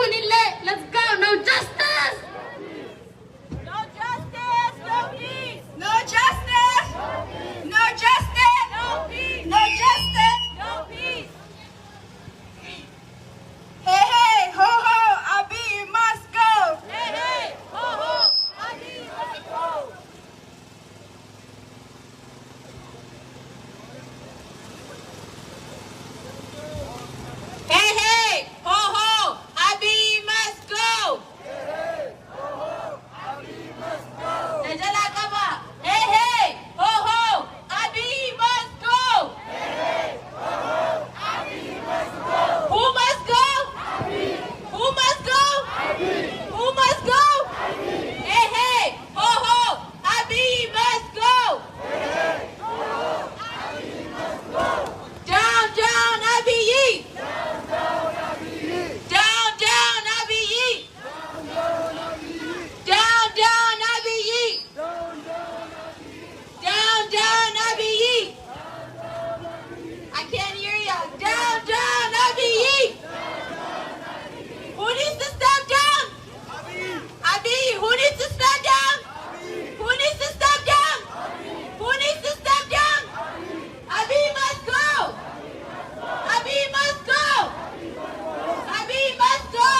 Kunile. Let's go. No justice. No justice, no peace. No justice. No justice. No peace. No justice. No peace. Hey, hey, ho, ho, Abiy must go. Hey, hey, ho, ho, Abiy must go. Hey, hey, ho, ho, Abiy must go. Najala kaba. Hey, hey, ho, ho, Abiy must go. Who must go? Who must go? Who must go? Hey, hey, ho, ho, Abiy must go. Down, down, Abiy. Down, down, Abiy. Down, down, Abiy. Down, down, Abiy. I can't hear ya. Down, down, Abiy. Who needs to step down? Abiy, who needs to step down? Who needs to step down? Who needs to step down? Abiy must go. Abiy must go. Abiy must go.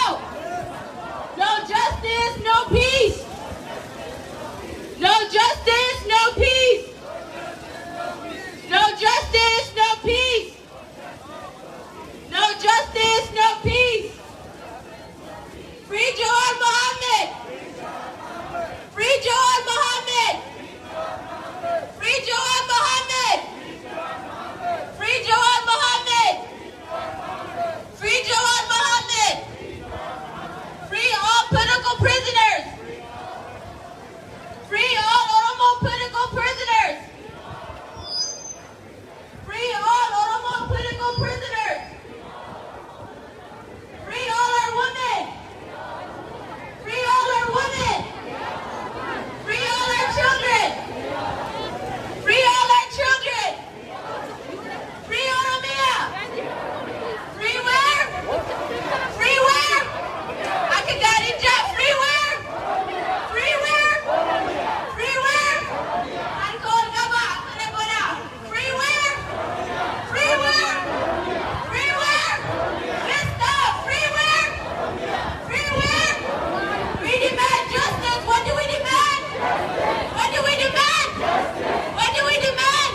No justice, no peace. No justice, no peace. No justice, no peace. No justice, no peace. Free Jawad Mohammed. Free Jawad Mohammed. Free Jawad Mohammed. Free Jawad Mohammed. Free Jawad Mohammed. Free all political prisoners. Free all Oromo political prisoners. Free all Oromo political prisoners. Free all our women. Free all our women. Free all our children. Free all our children. Free Oromia. Free where? Free where? Akagarija, free where? Free where? Free where? Ankol Gaba, Kanagona. Free where? Free where? Free where? Vista, free where? Free where? We demand justice. What do we demand? What do we demand? What do we demand?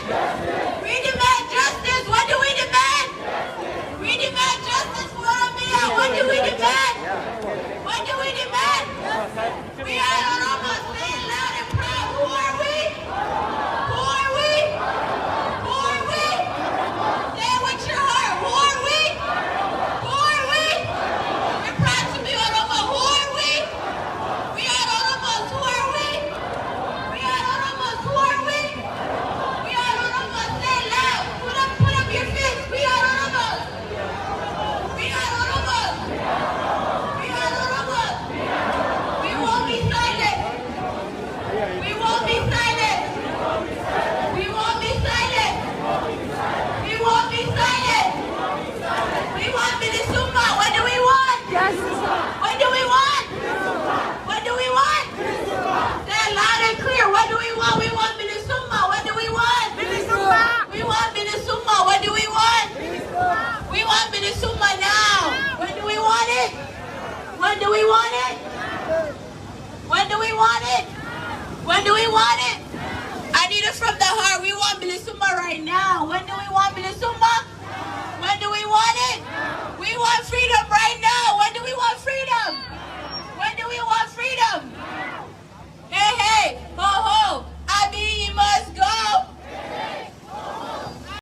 We demand justice. What do we demand? We demand justice for Oromia. What do we demand? What do we demand? We are Oromo. Say it loud and proud. Who are we? Who are we? Who are we? Say it with your heart. Who are we? Who are we? We're proud to be Oromo. Who are we? We are Oromos. Who are we? We are Oromos. Who are we? We are Oromos. Say it loud. Put up your fists. We are Oromos. We are Oromos. We are Oromos. We won't be silent. We won't be silent. We won't be silent. We won't be silent. We want Minnesota. What do we want? What do we want? What do we want? Say it loud and clear. What do we want? We want Minnesota. What do we want? We want Minnesota. What do we want? We want Minnesota now. When do we want it? When do we want it? When do we want it? When do we want it? I need it from the heart. We want Minnesota right now. When do we want Minnesota? When do we want it? We want freedom right now.